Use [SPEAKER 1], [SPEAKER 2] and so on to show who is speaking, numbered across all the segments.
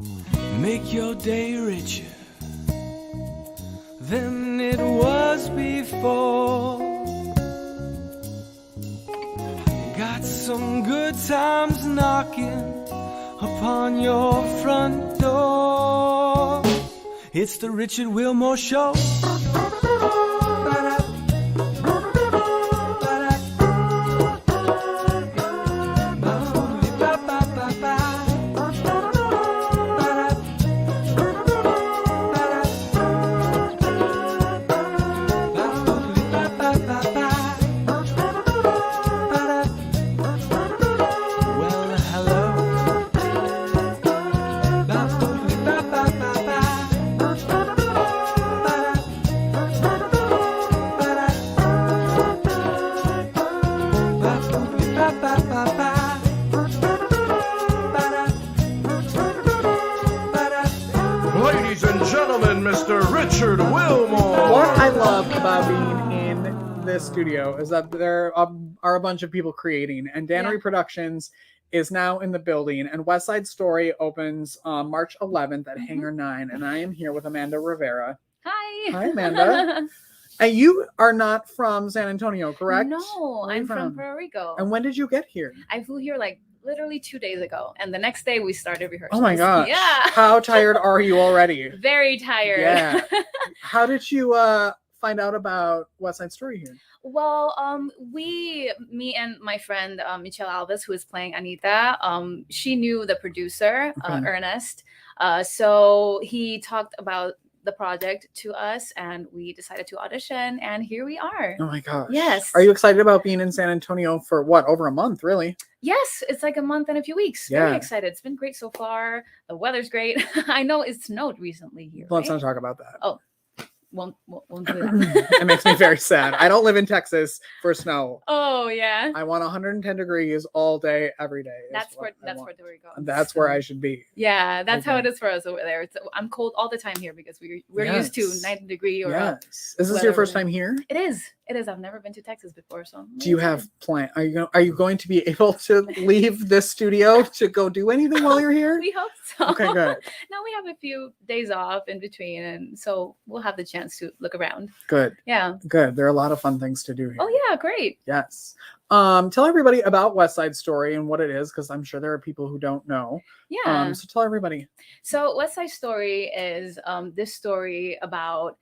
[SPEAKER 1] Make your day richer than it was before. Got some good times knocking upon your front door. It's the Richard Wilmore Show.
[SPEAKER 2] Ladies and gentlemen, Mr. Richard Wilmore.
[SPEAKER 3] What I love about being in this studio is that there are a bunch of people creating, and Dannery Productions is now in the building, and West Side Story opens March 11th at Hangar 9, and I am here with Amanda Rivera.
[SPEAKER 4] Hi.
[SPEAKER 3] Hi, Amanda. And you are not from San Antonio, correct?
[SPEAKER 4] No,
[SPEAKER 3] Where are you
[SPEAKER 4] I'm from Puerto Rico.
[SPEAKER 3] And when did you get here?
[SPEAKER 4] I flew here like literally 2 days ago, and the next day we started rehearsals.
[SPEAKER 3] Oh my gosh.
[SPEAKER 4] Yeah.
[SPEAKER 3] How tired are you already?
[SPEAKER 4] Very tired.
[SPEAKER 3] Yeah. How did you find out about West Side Story here?
[SPEAKER 4] Well, me and my friend Michelle Alves, who is playing Anita, she knew the producer, Ernest. So he talked about the project to us, and we decided to audition, and here we are.
[SPEAKER 3] Oh my gosh.
[SPEAKER 4] Yes.
[SPEAKER 3] Are you excited about being in San Antonio for what, over a month, really?
[SPEAKER 4] Yes, it's like a month and a few weeks.
[SPEAKER 3] Yeah.
[SPEAKER 4] Very excited. It's been great so far. The weather's great. I know it snowed recently here.
[SPEAKER 3] Let's
[SPEAKER 4] right?
[SPEAKER 3] not talk about that.
[SPEAKER 4] Oh, won't do that.
[SPEAKER 3] It makes me very sad. I don't live in Texas for snow.
[SPEAKER 4] Oh yeah.
[SPEAKER 3] I want 110 degrees all day, every day.
[SPEAKER 4] That's Puerto Rico.
[SPEAKER 3] And that's where I should be.
[SPEAKER 4] Yeah, that's how
[SPEAKER 3] Okay.
[SPEAKER 4] it is for us over there. I'm cold all the time here because we're used to
[SPEAKER 3] Yes.
[SPEAKER 4] 90 degree or
[SPEAKER 3] Yes. Is this your first time here?
[SPEAKER 4] It is. It is. I've never been to Texas before, so I'm
[SPEAKER 3] Do you
[SPEAKER 4] really
[SPEAKER 3] have plan? Are you going to be able to leave this studio to go do anything while you're here?
[SPEAKER 4] excited. We hope so.
[SPEAKER 3] Okay, good.
[SPEAKER 4] Now we have a few days off in between, and so we'll have the chance to look around.
[SPEAKER 3] Good.
[SPEAKER 4] Yeah.
[SPEAKER 3] Good. There are a lot of fun things to do here.
[SPEAKER 4] Oh yeah, great.
[SPEAKER 3] Yes. Tell everybody about West Side Story and what it is, because I'm sure there are people who don't know.
[SPEAKER 4] Yeah.
[SPEAKER 3] So tell everybody.
[SPEAKER 4] So West Side Story is this story about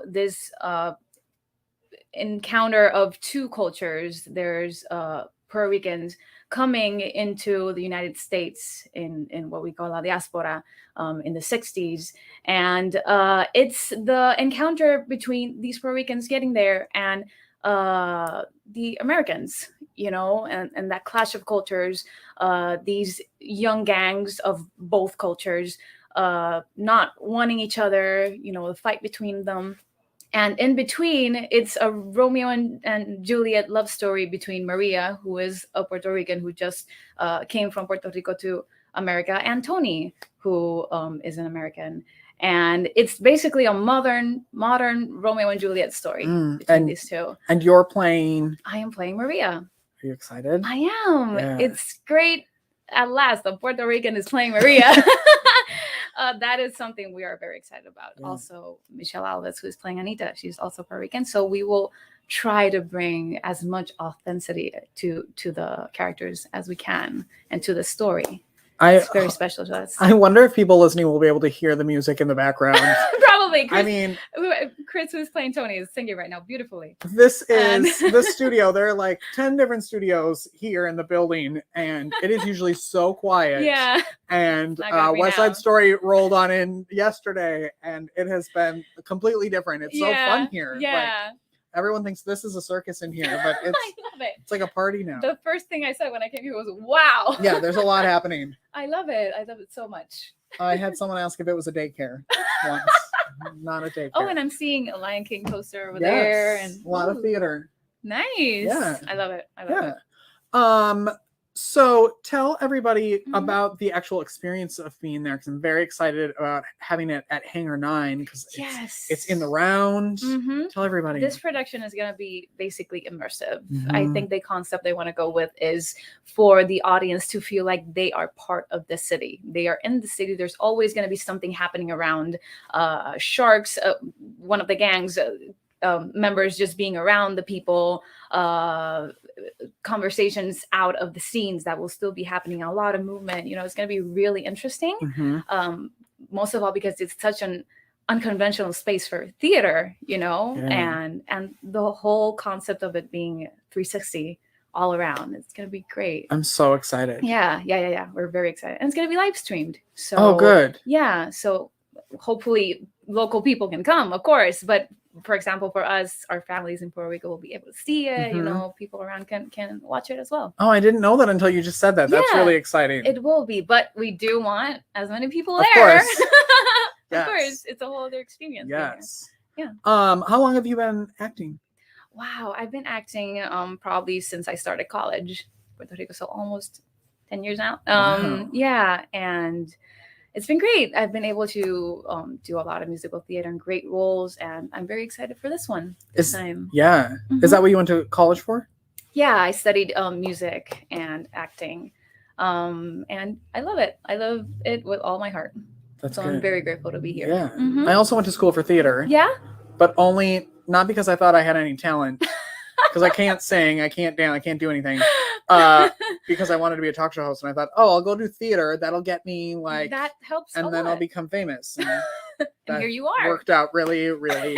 [SPEAKER 4] this encounter of two cultures. There's Puerto Ricans coming into the United States in what we call la diaspora in the 60s. And it's the encounter between these Puerto Ricans getting there and the Americans, and that clash of cultures, these young gangs of both cultures not wanting each other, the fight between them. And in between, it's a Romeo and Juliet love story between Maria, who is a Puerto Rican who just came from Puerto Rico to America, and Tony, who is an American. And it's basically a modern Romeo and Juliet story between these two.
[SPEAKER 3] And you're playing.
[SPEAKER 4] I am playing Maria.
[SPEAKER 3] Are you excited?
[SPEAKER 4] I am.
[SPEAKER 3] Yeah.
[SPEAKER 4] It's great. At last, a Puerto Rican is playing Maria. That is something we are very excited about.
[SPEAKER 3] Yeah.
[SPEAKER 4] Also, Michelle Alves, who is playing Anita, she's also Puerto Rican. So we will try to bring as much authenticity to the characters as we can and to the story. It's very special to us.
[SPEAKER 3] I wonder if people listening will be able to hear the music in the background.
[SPEAKER 4] Probably. Chris,
[SPEAKER 3] I mean,
[SPEAKER 4] Chris, who's playing Tony, is singing right now beautifully.
[SPEAKER 3] this
[SPEAKER 4] And-
[SPEAKER 3] is the studio. There are like 10 different studios here in the building, and it is usually so quiet.
[SPEAKER 4] Yeah.
[SPEAKER 3] And
[SPEAKER 4] Not gonna be
[SPEAKER 3] West
[SPEAKER 4] now.
[SPEAKER 3] Side Story rolled on in yesterday, and it has been completely different. It's so fun here. Like,
[SPEAKER 4] Yeah.
[SPEAKER 3] everyone thinks this is a circus in here, but it's
[SPEAKER 4] I love it.
[SPEAKER 3] it's like a party now.
[SPEAKER 4] The first thing I said when I came here was, wow.
[SPEAKER 3] Yeah, there's a lot happening.
[SPEAKER 4] I love it. I love it so much.
[SPEAKER 3] I had someone ask if it was a daycare once. Not a daycare.
[SPEAKER 4] Oh, and I'm seeing a Lion King poster over there.
[SPEAKER 3] Yes,
[SPEAKER 4] And
[SPEAKER 3] a lot of
[SPEAKER 4] Ooh,
[SPEAKER 3] theater.
[SPEAKER 4] Nice.
[SPEAKER 3] Yeah.
[SPEAKER 4] I love it. I love
[SPEAKER 3] Yeah.
[SPEAKER 4] it.
[SPEAKER 3] So tell everybody
[SPEAKER 4] Mhm.
[SPEAKER 3] about the actual experience of being there, because I'm very excited about having it at Hangar 9, because it's in the round.
[SPEAKER 4] Mhm.
[SPEAKER 3] Tell everybody.
[SPEAKER 4] This production is going to be basically immersive. I
[SPEAKER 3] Mhm.
[SPEAKER 4] think the concept they want to go with is for the audience to feel like they are part of the city. They are in the city. There's always going to be something happening around. Sharks, one of the gangs. Members just being around the people, conversations out of the scenes that will still be happening, a lot of movement. It's going to be really interesting.
[SPEAKER 3] Mhm.
[SPEAKER 4] Most of all because it's such an unconventional space for theater,
[SPEAKER 3] Yeah.
[SPEAKER 4] and the whole concept of it being 360 all around. It's going to be great.
[SPEAKER 3] I'm so excited.
[SPEAKER 4] Yeah. We're very excited. And it's going to be live streamed. So,
[SPEAKER 3] oh, good.
[SPEAKER 4] Yeah. So hopefully local people can come, of course. But for example, for us, our families in Puerto Rico will be able to see it.
[SPEAKER 3] Mhm.
[SPEAKER 4] People around can watch it as well.
[SPEAKER 3] Oh, I didn't know that until you just said that. That's
[SPEAKER 4] Yeah,
[SPEAKER 3] really exciting.
[SPEAKER 4] It will be, but we do want as many people
[SPEAKER 3] Of
[SPEAKER 4] there.
[SPEAKER 3] course.
[SPEAKER 4] Of
[SPEAKER 3] Yes.
[SPEAKER 4] course, it's a whole other experience.
[SPEAKER 3] Yes.
[SPEAKER 4] Yeah.
[SPEAKER 3] How long have you been acting?
[SPEAKER 4] Wow, I've been acting probably since I started college, Puerto Rico, so almost 10 years now.
[SPEAKER 3] Wow.
[SPEAKER 4] Yeah, and it's been great. I've been able to do a lot of musical theater and great roles, and I'm very excited for this one this time.
[SPEAKER 3] Yeah.
[SPEAKER 4] Mhm.
[SPEAKER 3] Is that what you went to college for?
[SPEAKER 4] Yeah, I studied music and acting, and I love it. I love it with all my heart.
[SPEAKER 3] That's
[SPEAKER 4] So
[SPEAKER 3] good.
[SPEAKER 4] I'm very grateful to be here.
[SPEAKER 3] Yeah.
[SPEAKER 4] Mhm.
[SPEAKER 3] I also went to school for theater.
[SPEAKER 4] Yeah?
[SPEAKER 3] But only not because I thought I had any talent. Because I can't sing, I can't dance, I can't do anything. Because I wanted to be a talk show host, and I thought, I'll go do theater. That'll get me
[SPEAKER 4] that helps,
[SPEAKER 3] and
[SPEAKER 4] a
[SPEAKER 3] then
[SPEAKER 4] lot.
[SPEAKER 3] I'll become famous. And,
[SPEAKER 4] and here you are.
[SPEAKER 3] Worked out really, really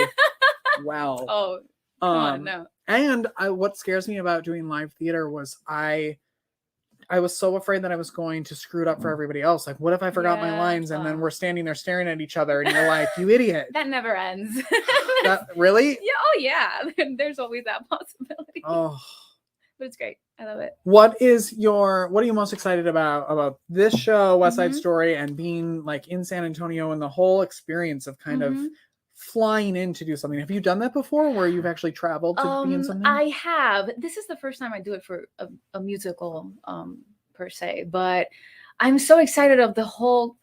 [SPEAKER 3] well.
[SPEAKER 4] Oh, come on, no.
[SPEAKER 3] And what scares me about doing live theater was I was so afraid that I was going to screw it up for everybody else. Like, what if I forgot my lines and then we're standing there staring at each other and you're like, you idiot.
[SPEAKER 4] That never ends.
[SPEAKER 3] Really?
[SPEAKER 4] Yeah. Oh, yeah. There's always that possibility.
[SPEAKER 3] Oh.
[SPEAKER 4] But it's great. I love it.
[SPEAKER 3] What are you most excited about this show, West Side Story, and being like in San Antonio and the whole experience of kind of flying in to do something? Have you done that before where you've actually traveled to be in something?
[SPEAKER 4] I have. This is the first time I do it for a musical per se, but I'm so excited of the whole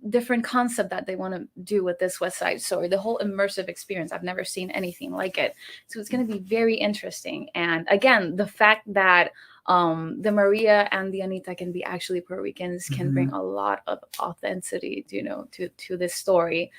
[SPEAKER 4] different concept that they want to do with this West Side Story, the whole immersive experience. I've never seen anything like it, so it's going to be very interesting. And again, the fact that the Maria and the Anita can be actually Puerto Ricans can bring a lot of authenticity to this story.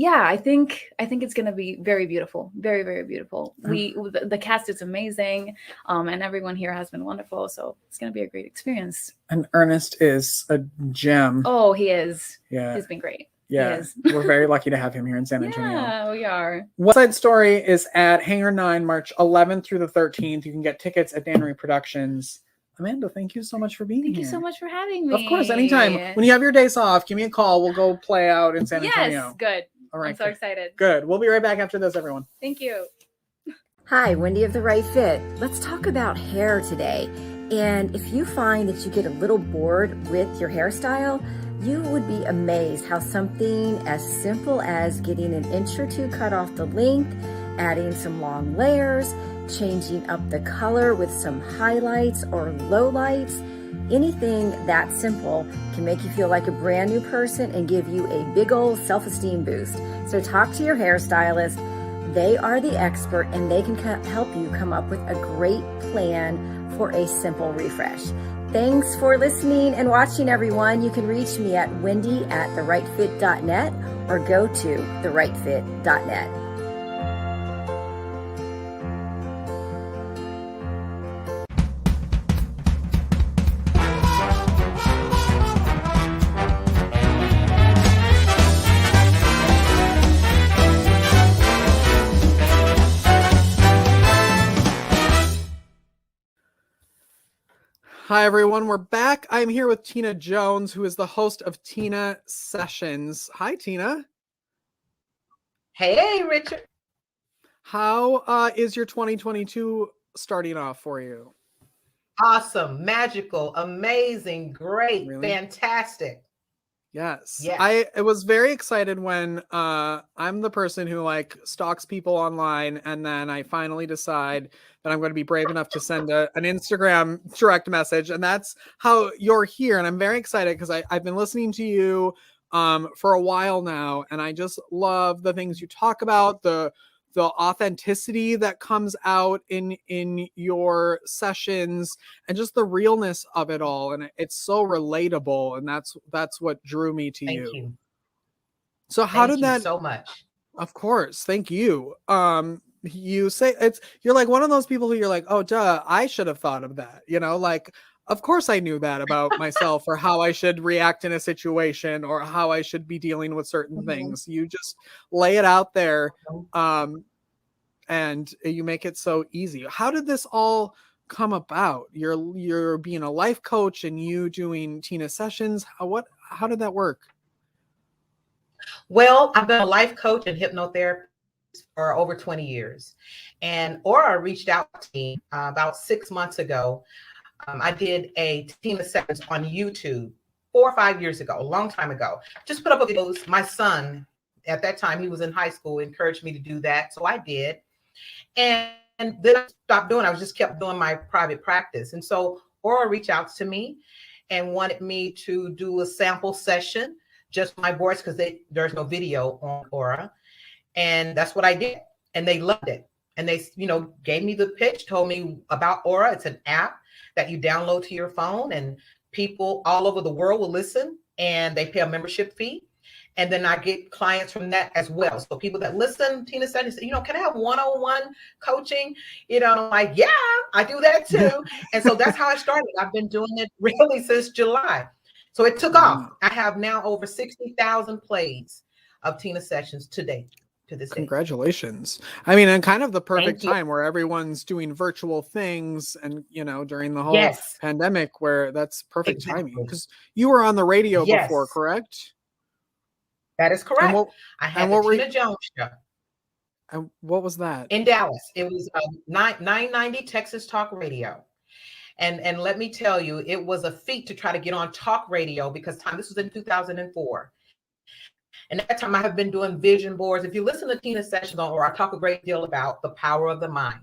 [SPEAKER 4] Yeah, I think it's going to be very beautiful, very, very beautiful. The cast is amazing, and everyone here has been wonderful, so it's going to be a great experience.
[SPEAKER 3] And Ernest is a gem.
[SPEAKER 4] Oh, he is.
[SPEAKER 3] Yeah,
[SPEAKER 4] he's been great.
[SPEAKER 3] Yeah, we're very lucky to have him here in San Antonio.
[SPEAKER 4] Yeah, we are.
[SPEAKER 3] West Side Story is at Hangar 9, March 11th through the 13th. You can get tickets at Dannery Productions. Amanda, thank you so much for being here.
[SPEAKER 4] Thank you so much for having me.
[SPEAKER 3] Of course, anytime. When you have your days off, give me a call. We'll go play out in San Antonio.
[SPEAKER 4] Yes, good.
[SPEAKER 3] All right.
[SPEAKER 4] I'm so excited.
[SPEAKER 3] Good. We'll be right back after this, everyone.
[SPEAKER 4] Thank you.
[SPEAKER 5] Hi, Wendy of The Right Fit. Let's talk about hair today. And if you find that you get a little bored with your hairstyle, you would be amazed how something as simple as getting an inch or two cut off the length, adding some long layers, changing up the color with some highlights or lowlights, anything that simple can make you feel like a brand new person and give you a big old self-esteem boost. So talk to your hairstylist. They are the expert and they can help you come up with a great plan for a simple refresh. Thanks for listening and watching, everyone. You can reach me at wendy@therightfit.net or go to therightfit.net.
[SPEAKER 3] Hi, everyone. We're back. I'm here with Teena Jones, who is the host of Teena Sessions. Hi, Teena.
[SPEAKER 6] Hey, Richard.
[SPEAKER 3] How is your 2022 starting off for you?
[SPEAKER 6] Awesome, magical, amazing, great, fantastic.
[SPEAKER 3] Yes.
[SPEAKER 6] Yes.
[SPEAKER 3] I was very excited when I'm the person who like stalks people online, and then I finally decide that I'm going to be brave enough to send an Instagram direct message, and that's how you're here. And I'm very excited because I've been listening to you for a while now, and I just love the things you talk about, the authenticity that comes out in your sessions, and just the realness of it all, and it's so relatable, and that's what drew me to
[SPEAKER 6] Thank
[SPEAKER 3] you.
[SPEAKER 6] you.
[SPEAKER 3] So how
[SPEAKER 6] Thank
[SPEAKER 3] did
[SPEAKER 6] you
[SPEAKER 3] that
[SPEAKER 6] so much.
[SPEAKER 3] Of course, thank you. You say you're like one of those people who you're like, oh duh, I should have thought of that, like of course I knew that about myself, or how I should react in a situation, or how I should be dealing with certain things. You just lay it out there, and you make it so easy. How did this all come about? You're being a life coach and you doing Teena sessions. How did that work?
[SPEAKER 6] Well, I've been a life coach and hypnotherapist for over 20 years. And Aura reached out to me about 6 months ago. I did a Teena sessions on YouTube 4 or 5 years ago, a long time ago. Just put up videos. My son, at that time, he was in high school, encouraged me to do that. So I did. And then I stopped doing it. I just kept doing my private practice. And so Aura reached out to me and wanted me to do a sample session, just my voice, because there's no video on Aura. And that's what I did. And they loved it. And they, gave me the pitch, told me about Aura. It's an app that you download to your phone, and people all over the world will listen, and they pay a membership fee. And then I get clients from that as well. So people that listen, Teena said, can I have one-on-one coaching? I'm like, yeah, I do that too. And so that's how I started. I've been doing it really since July. So it took off. I have now over 60,000 plays of Teena sessions to date. To this day.
[SPEAKER 3] Congratulations. I mean, and kind of the perfect time where everyone's doing virtual things, and during the whole pandemic, where that's perfect timing, because you were on the radio before, correct?
[SPEAKER 6] That is correct. I had the Teena Jones show.
[SPEAKER 3] And what was that?
[SPEAKER 6] In Dallas. It was 990 Texas Talk Radio. And let me tell you, it was a feat to try to get on talk radio, because this was in 2004. And at that time, I have been doing vision boards. If you listen to Teena sessions or I talk a great deal about the power of the mind.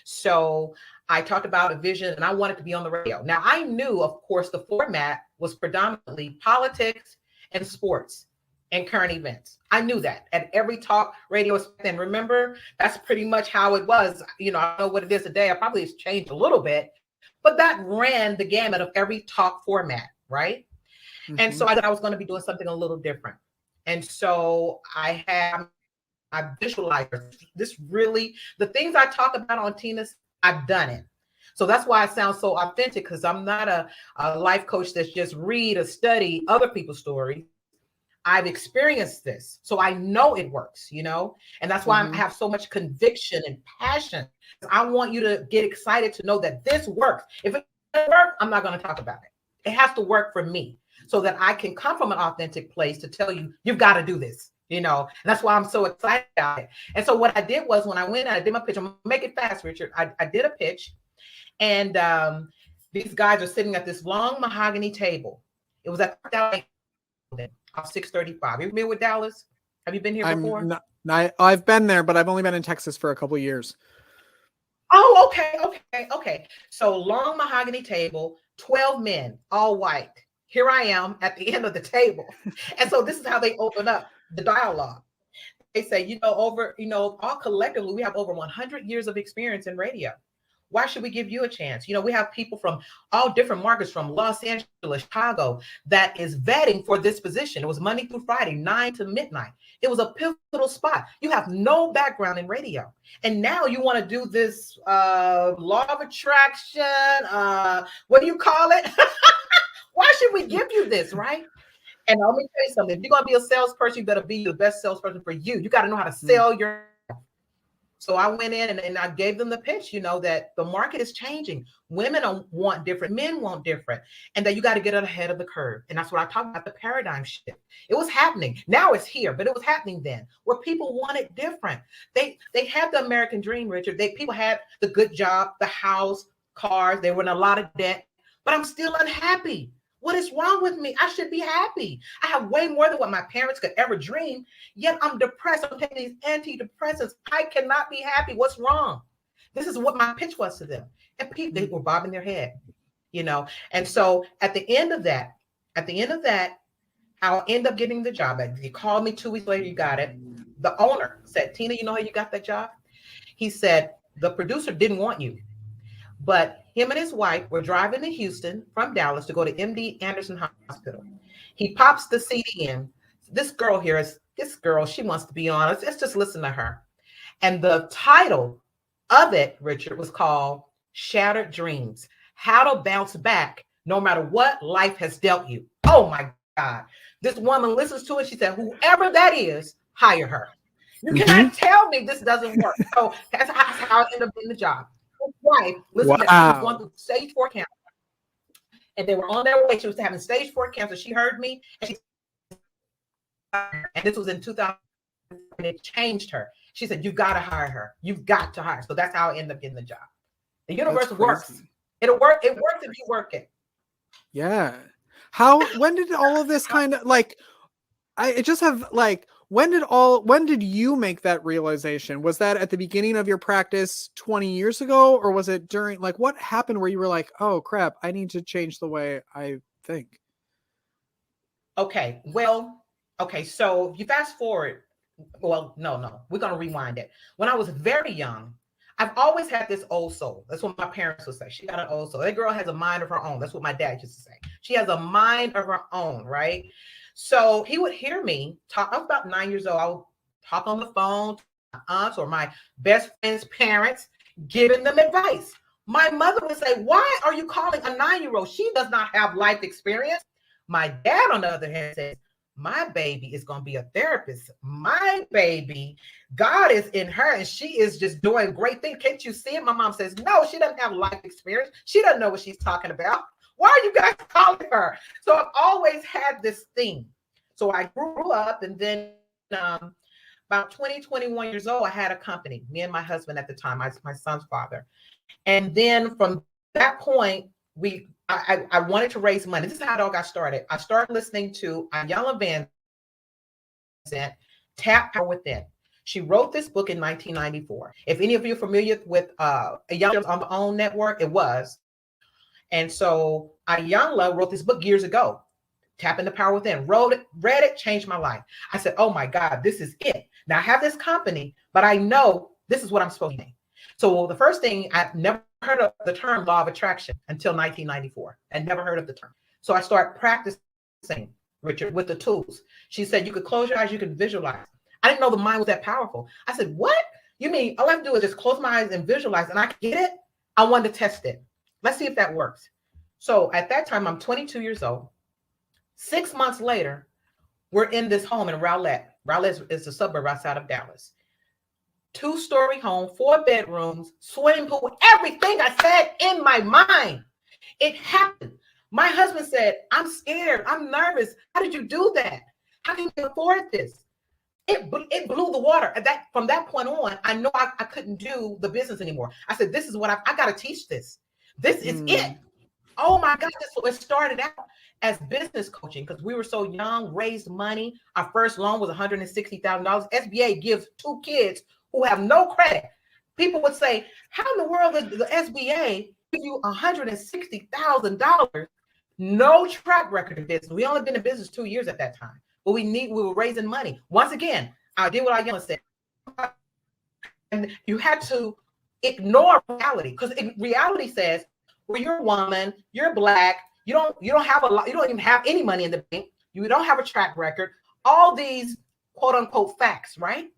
[SPEAKER 6] So I talked about a vision, and I wanted to be on the radio. Now, I knew, of course, the format was predominantly politics and sports and current events. I knew that at every talk radio. And remember, that's pretty much how it was. I don't know what it is today. I probably has changed a little bit, but that ran the gamut of every talk format, right? Mm-hmm. And so I thought I was going to be doing something a little different. And so I visualized this really, the things I talk about on Teena's, I've done it. So that's why I sound so authentic, because I'm not a life coach that's just read or study other people's stories. I've experienced this, so I know it works, and that's why I have so much conviction and passion. I want you to get excited to know that this works. If it doesn't work, I'm not going to talk about it. It has to work for me, so that I can come from an authentic place to tell you, you've got to do this, and that's why I'm so excited about it. And so what I did was, when I went and I did my pitch, I'm going to make it fast, Richard. I did a pitch, and these guys are sitting at this long mahogany table. It was at Dallas off 635. You been with Dallas? Have you been here before?
[SPEAKER 3] I've been there, but I've only been in Texas for a couple of years.
[SPEAKER 6] Oh, okay. So long mahogany table, 12 men, all white. Here I am at the end of the table. And so this is how they open up the dialogue. They say, all collectively, we have over 100 years of experience in radio. Why should we give you a chance? We have people from all different markets, from Los Angeles, Chicago, that is vetting for this position. It was Monday through Friday, 9 to midnight. It was a pivotal spot. You have no background in radio. And now you want to do this law of attraction. What do you call it? Why should we give you this, right? And let me tell you something. If you're going to be a salesperson, you better be the best salesperson for you. You got to know how to sell your. So I went in and I gave them the pitch, that the market is changing. Women want different, men want different, and that you got to get ahead of the curve. And that's what I talked about, the paradigm shift. It was happening. Now it's here, but it was happening then, where people wanted different. They had the American dream, Richard. People had the good job, the house, cars. They were in a lot of debt, but I'm still unhappy. What is wrong with me? I should be happy. I have way more than what my parents could ever dream. Yet I'm depressed. I'm taking these antidepressants. I cannot be happy. What's wrong? This is what my pitch was to them. And people, they were bobbing their head, you know. And so at the end of that, I'll end up getting the job. He called me 2 weeks later. You got it. The owner said, Teena, you know how you got that job? He said, the producer didn't want you. But him and his wife were driving to Houston from Dallas to go to MD Anderson Hospital. He pops the CD in. This girl, she wants to be on. Let's just listen to her. And the title of it, Richard, was called Shattered Dreams, How to Bounce Back No Matter What Life Has Dealt You. Oh my God. This woman listens to it. She said, whoever that is, hire her. You cannot tell me this doesn't work. So that's how I ended up getting the job. His wife, listen, she was going through stage 4 cancer. And they were on their way. She was having stage 4 cancer. She heard me. And this was in 2000. And it changed her. She said, you've got to hire her. You've got to hire her. So that's how I ended up getting the job. The universe works. It'll work. It works if you work it.
[SPEAKER 3] Yeah. When did all of this kind of when did you make that realization? Was that at the beginning of your practice 20 years ago, or was it during, like, what happened where you were like, oh crap, I need to change the way I think?
[SPEAKER 6] Okay. So if you fast forward, no, we're going to rewind it. When I was very young, I've always had this old soul. That's what my parents would say. She got an old soul. That girl has a mind of her own. That's what my dad used to say. She has a mind of her own, right? So he would hear me talk. I was about 9 years old. I would talk on the phone to my aunts or my best friend's parents, giving them advice. My mother would say, why are you calling a 9-year-old? She does not have life experience. My dad, on the other hand, says, my baby is going to be a therapist. My baby, God is in her and she is just doing great things. Can't you see it? My mom says, no, she doesn't have life experience. She doesn't know what she's talking about. Why are you guys calling her? So I've always had this thing. So I grew up, and then about 21 years old, I had a company, me and my husband at the time, my son's father. And then from that point, I wanted to raise money. This is how it all got started. I started listening to Ayala Van Zandt, Tap Power Within. She wrote this book in 1994. If any of you are familiar with Ayala on the OWN network, it was. And so Ayala wrote this book years ago, Tapping the Power Within. Read it, changed my life. I said, oh my God, this is it. Now I have this company, but I know this is what I'm supposed to do. So the first thing, I've never heard of the term law of attraction until 1994. I never heard of the term. So I started practicing, Richard, with the tools. She said, you could close your eyes, you could visualize. I didn't know the mind was that powerful. I said, what? You mean all I have to do is just close my eyes and visualize and I can get it? I wanted to test it. Let's see if that works. So at that time, I'm 22 years old. 6 months later, we're in this home in Rowlett. Rowlett is a suburb outside of Dallas. 2-story home, 4 bedrooms, swimming pool, everything I said in my mind. It happened. My husband said, I'm scared. I'm nervous. How did you do that? How can you afford this? It blew the water. From that point on, I know I couldn't do the business anymore. I said, this is what I got to teach this. This is it. Oh my God. So it started out as business coaching because we were so young, raised money. Our first loan was $160,000. SBA gives 2 kids who have no credit. People would say, how in the world does the SBA give you $160,000? No track record in business. We only been in business 2 years at that time, but we were raising money. Once again, I did what I said. And you had to ignore reality because reality says, well, you're a woman, you're Black, you don't have a lot, you don't even have any money in the bank, you don't have a track record, all these quote unquote facts, right?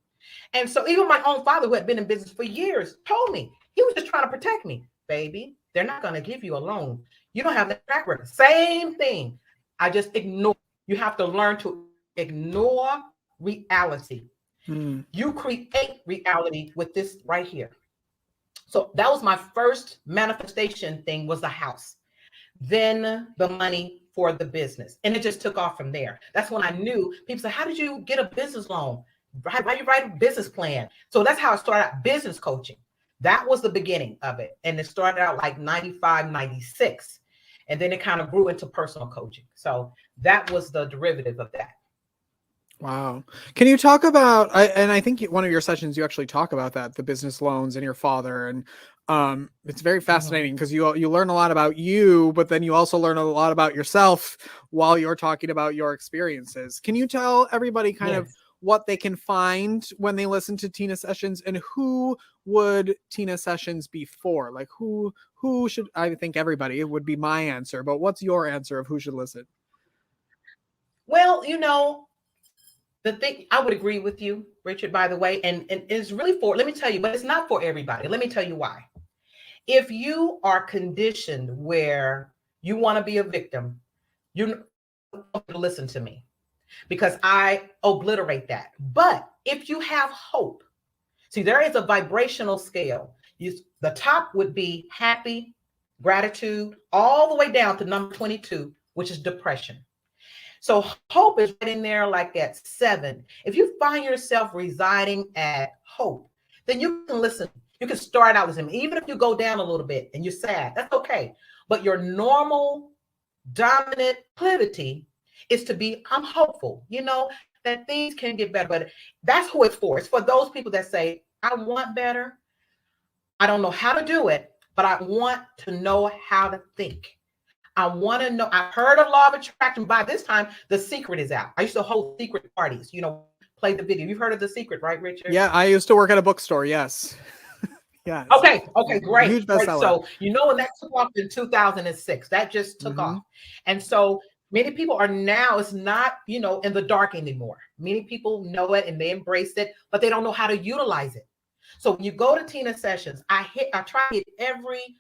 [SPEAKER 6] And so even my own father, who had been in business for years, told me, he was just trying to protect me. Baby, they're not going to give you a loan. You don't have that track record. Same thing. I just ignore. You have to learn to ignore reality. You create reality with this right here. So that was my first manifestation thing, was the house. Then the money for the business. And it just took off from there. That's when I knew. People say, how did you get a business loan? Why you write a business plan? So that's how I started out business coaching. That was the beginning of it. And it started out like 95, 96. And then it kind of grew into personal coaching. So that was the derivative of that.
[SPEAKER 3] Wow. Can you talk about, and I think one of your sessions, you actually talk about that, the business loans and your father. And it's very fascinating because you learn a lot about you, but then you also learn a lot about yourself while you're talking about your experiences. Can you tell everybody kind of what they can find when they listen to Teena sessions, and who would Teena sessions be for? Like who should, I think everybody, it would be my answer, but what's your answer of who should listen?
[SPEAKER 6] Well, the thing, I would agree with you, Richard, by the way, and it's really for, let me tell you, but it's not for everybody. Let me tell you why. If you are conditioned where you want to be a victim, you listen to me, because I obliterate that. But if you have hope, see, there is a vibrational scale. The top would be happy, gratitude, all the way down to number 22, which is depression. So hope is right in there like at 7. If you find yourself residing at hope, then you can listen. You can start out listening. Even if you go down a little bit and you're sad, that's okay. But your normal dominant proclivity is to be, I'm hopeful, that things can get better. But that's who it's for. It's for those people that say, I want better. I don't know how to do it, but I want to know how to think. I want to know. I heard of law of attraction. By this time, The Secret is out. I used to hold secret parties, play the video. You've heard of The Secret, right, Richard?
[SPEAKER 3] Yeah, I used to work at a bookstore. Yes. Yeah.
[SPEAKER 6] Okay, great.
[SPEAKER 3] Huge
[SPEAKER 6] Great.
[SPEAKER 3] bestseller.
[SPEAKER 6] So, when that took off in 2006, that just took off. And so many people are now, it's not, in the dark anymore. Many people know it and they embrace it, but they don't know how to utilize it. So when you go to Teena sessions, I try to hit every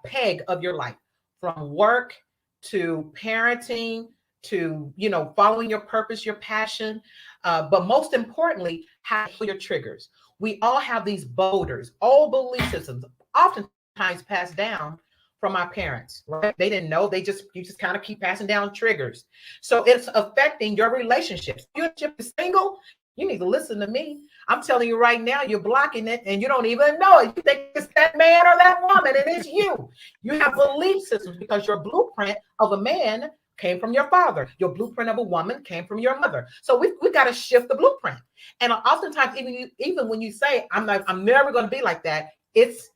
[SPEAKER 6] peg of your life, from work to parenting to, following your purpose, your passion. But most importantly, how to heal your triggers. We all have these boulders, old belief systems, oftentimes passed down from our parents, right? They didn't know. You just kind of keep passing down triggers. So it's affecting your relationships. If you're single, you need to listen to me. I'm telling you right now, you're blocking it and you don't even know it. You think it's that man or that woman, and it's you. You have belief systems because your blueprint of a man came from your father. Your blueprint of a woman came from your mother. So we got to shift the blueprint. And oftentimes, even when you say, I'm never going to be like that, it's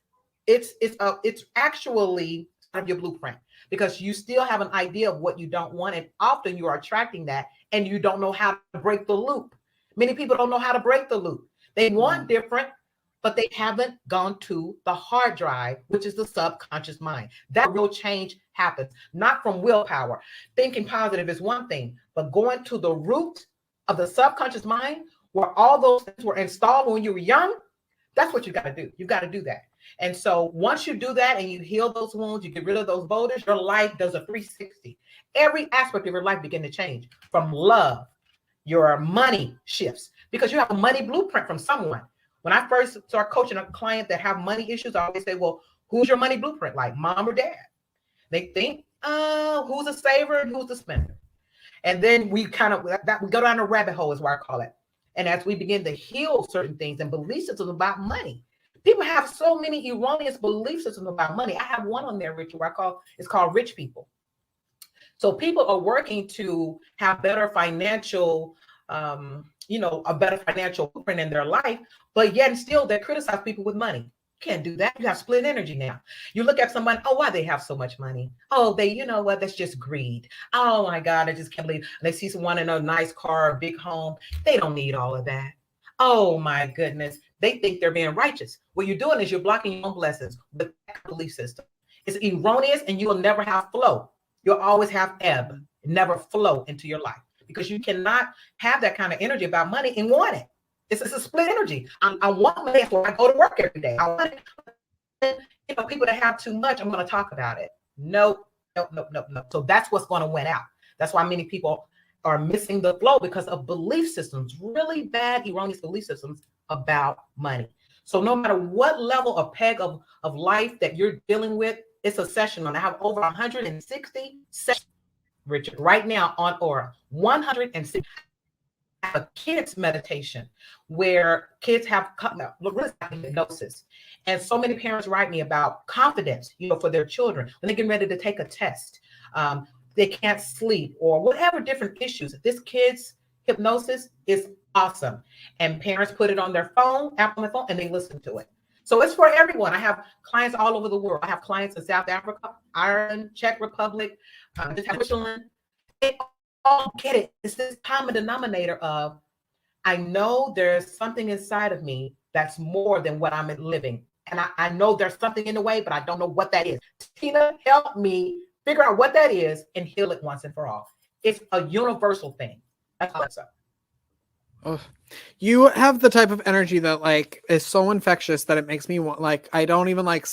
[SPEAKER 6] actually out of your blueprint, because you still have an idea of what you don't want. And often you are attracting that and you don't know how to break the loop. Many people don't know how to break the loop. They want different, but they haven't gone to the hard drive, which is the subconscious mind. That real change happens, not from willpower. Thinking positive is one thing, but going to the root of the subconscious mind, where all those things were installed when you were young, that's what you got to do. You got to do that. And so once you do that and you heal those wounds, you get rid of those boulders, your life does a 360. Every aspect of your life begin to change. From love, your money shifts, because you have a money blueprint from someone. When I first start coaching a client that have money issues, I always say, well, who's your money blueprint? Like mom or dad? They think, who's a saver and who's a spender? And then we we go down a rabbit hole, is what I call it. And as we begin to heal certain things and belief systems about money, people have so many erroneous belief systems about money. I have one on there, Richard, it's called rich people. So people are working to have better financial, a better financial blueprint in their life, but yet and still they criticize people with money. Can't do that. You have split energy now. You look at somebody, why they have so much money? Oh, that's just greed. Oh my God, I just can't believe. And they see someone in a nice car, a big home. They don't need all of that. Oh my goodness. They think they're being righteous. What you're doing is you're blocking your own blessings with that belief system. It's erroneous, and you will never have flow. You'll always have ebb, never flow into your life, because you cannot have that kind of energy about money and want it. It's a split energy. I want money, so I go to work every day. I want it. People that have too much, I'm going to talk about it. Nope. So that's what's going to win out. That's why many people are missing the flow, because of belief systems, really bad, erroneous belief systems about money. So no matter what level or peg of life that you're dealing with, it's a session on. I have over 160 sessions, Richard, right now on Aura. 160. I have a kids meditation where kids have hypnosis. And so many parents write me about confidence, for their children when they're getting ready to take a test. they can't sleep, or whatever different issues. This kid's hypnosis is awesome. And parents put it on their phone, app on their phone, and they listen to it. So it's for everyone. I have clients all over the world. I have clients in South Africa, Ireland, Czech Republic, Switzerland. They all get it. It's this common denominator of, I know there's something inside of me that's more than what I'm living. And I know there's something in the way, but I don't know what that is. Teena, help me figure out what that is and heal it once and for all. It's a universal thing. That's all it's up.
[SPEAKER 3] Oh, you have the type of energy that like is so infectious that it makes me want, like, I don't even like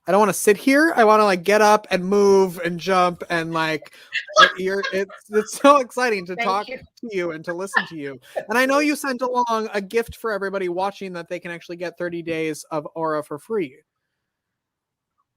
[SPEAKER 3] I don't want to sit here. I want to like get up and move and jump and like it's so exciting to talk to you and to listen to you. And I know you sent along a gift for everybody watching that they can actually get 30 days of Aura for free.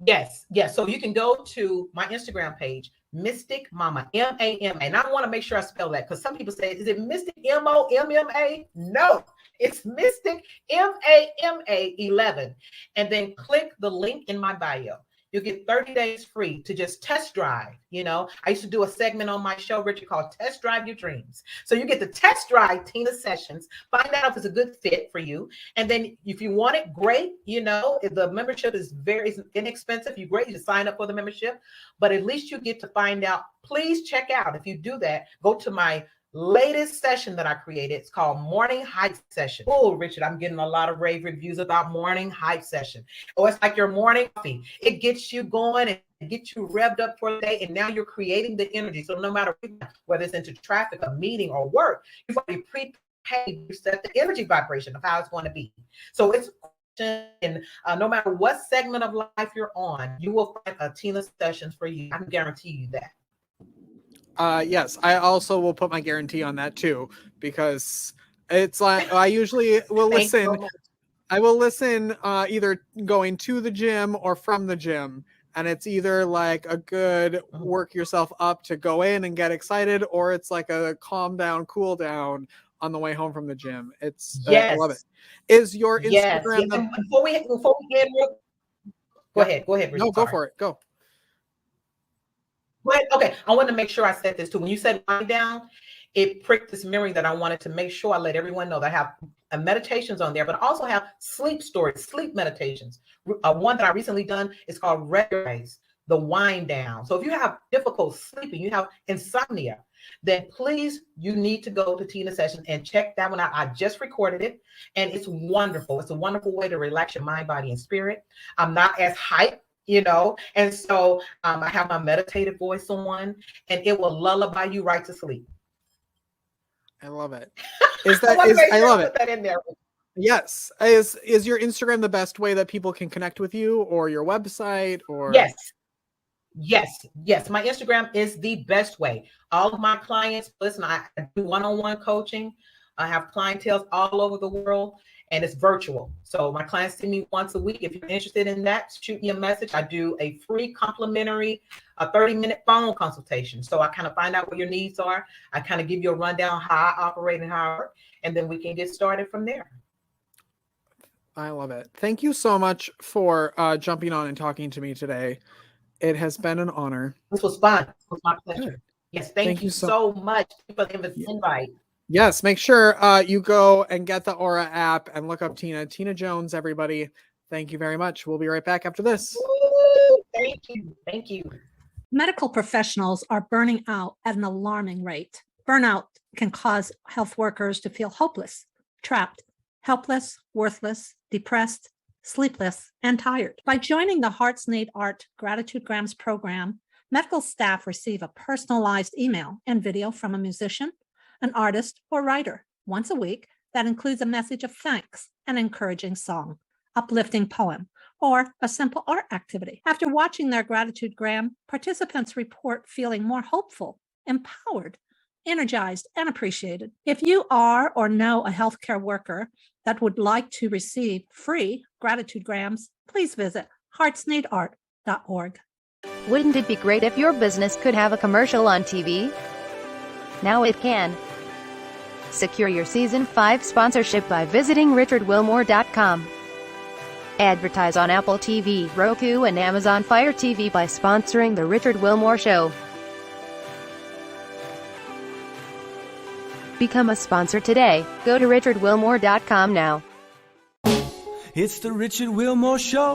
[SPEAKER 6] Yes. So you can go to my Instagram page, Mystic Mama, M-A-M-A. And I want to make sure I spell that, because some people say, is it Mystic M-O-M-M-A? No, it's Mystic M-A-M-A 11. And then click the link in my bio. You'll get 30 days free to just test drive. You know, I used to do a segment on my show, Richard, called Test Drive Your Dreams. So you get to test drive Teena sessions, find out if it's a good fit for you. And then if you want it, great. You know, if the membership is very inexpensive, you great, you just sign up for the membership. But at least you get to find out. Please check out, if you do that, go to my latest session that I created. It's called Morning Hype Session. Oh, Richard, I'm getting a lot of rave reviews about Morning Hype Session. Oh, it's like your morning coffee. It gets you going and gets you revved up for the day, and now you're creating the energy. So no matter whether it's into traffic, a meeting, or work, you've already prepaid to set the energy vibration of how it's going to be. So it's and no matter what segment of life you're on, you will find a Teena sessions for you. I can guarantee you that.
[SPEAKER 3] Yes, I also will put my guarantee on that too, because it's like I usually will listen. I will listen either going to the gym or from the gym, and it's either like a good work yourself up to go in and get excited, or it's like a calm down, cool down on the way home from the gym. It's I love it. Is your Instagram?
[SPEAKER 6] Yes. Before we get go ahead, Richard.
[SPEAKER 3] No, go for it. Go.
[SPEAKER 6] Okay, I want to make sure I said this too. When you said wind down, it pricked this memory that I wanted to make sure I let everyone know that I have meditations on there, but I also have sleep stories, sleep meditations. One that I recently done is called Rise, the wind down. So if you have difficult sleeping, you have insomnia, then please, you need to go to Teena session and check that one out. I just recorded it, and it's wonderful. It's a wonderful way to relax your mind, body, and spirit. I'm not as hyped, you know, and so I have my meditative voice on, and it will lullaby you right to sleep.
[SPEAKER 3] I love it. I love it.
[SPEAKER 6] Put that in there.
[SPEAKER 3] Yes. Is your Instagram the best way that people can connect with you, or your website? Or
[SPEAKER 6] Yes. My Instagram is the best way. All of my clients, listen, I do one-on-one coaching. I have clientele all over the world, and it's virtual. So my clients see me once a week. If you're interested in that, shoot me a message. I do a free complimentary, a 30-minute phone consultation. So I kind of find out what your needs are. I kind of give you a rundown how I operate and how I work, and then we can get started from there.
[SPEAKER 3] I love it. Thank you so much for jumping on and talking to me today. It has been an honor.
[SPEAKER 6] This was fun. It was my pleasure.
[SPEAKER 3] Good.
[SPEAKER 6] Yes, thank you so much for the invite.
[SPEAKER 3] Yes, make sure you go and get the Aura app and look up Teena Jones, everybody. Thank you very much. We'll be right back after this.
[SPEAKER 6] Woo, thank you.
[SPEAKER 7] Medical professionals are burning out at an alarming rate. Burnout can cause health workers to feel hopeless, trapped, helpless, worthless, depressed, sleepless, and tired. By joining the Hearts Need Art Gratitude Grams program, medical staff receive a personalized email and video from a musician, an artist, or writer once a week that includes a message of thanks, an encouraging song, uplifting poem, or a simple art activity. After watching their gratitude gram, participants report feeling more hopeful, empowered, energized, and appreciated. If you are or know a healthcare worker that would like to receive free gratitude grams, please visit heartsneedart.org.
[SPEAKER 8] Wouldn't it be great if your business could have a commercial on TV? Now it can. Secure your Season 5 sponsorship by visiting richardwilmore.com. Advertise on Apple TV, Roku, and Amazon Fire TV by sponsoring The Richard Wilmore Show. Become a sponsor today. Go to richardwilmore.com now.
[SPEAKER 1] It's the Richard Wilmore Show.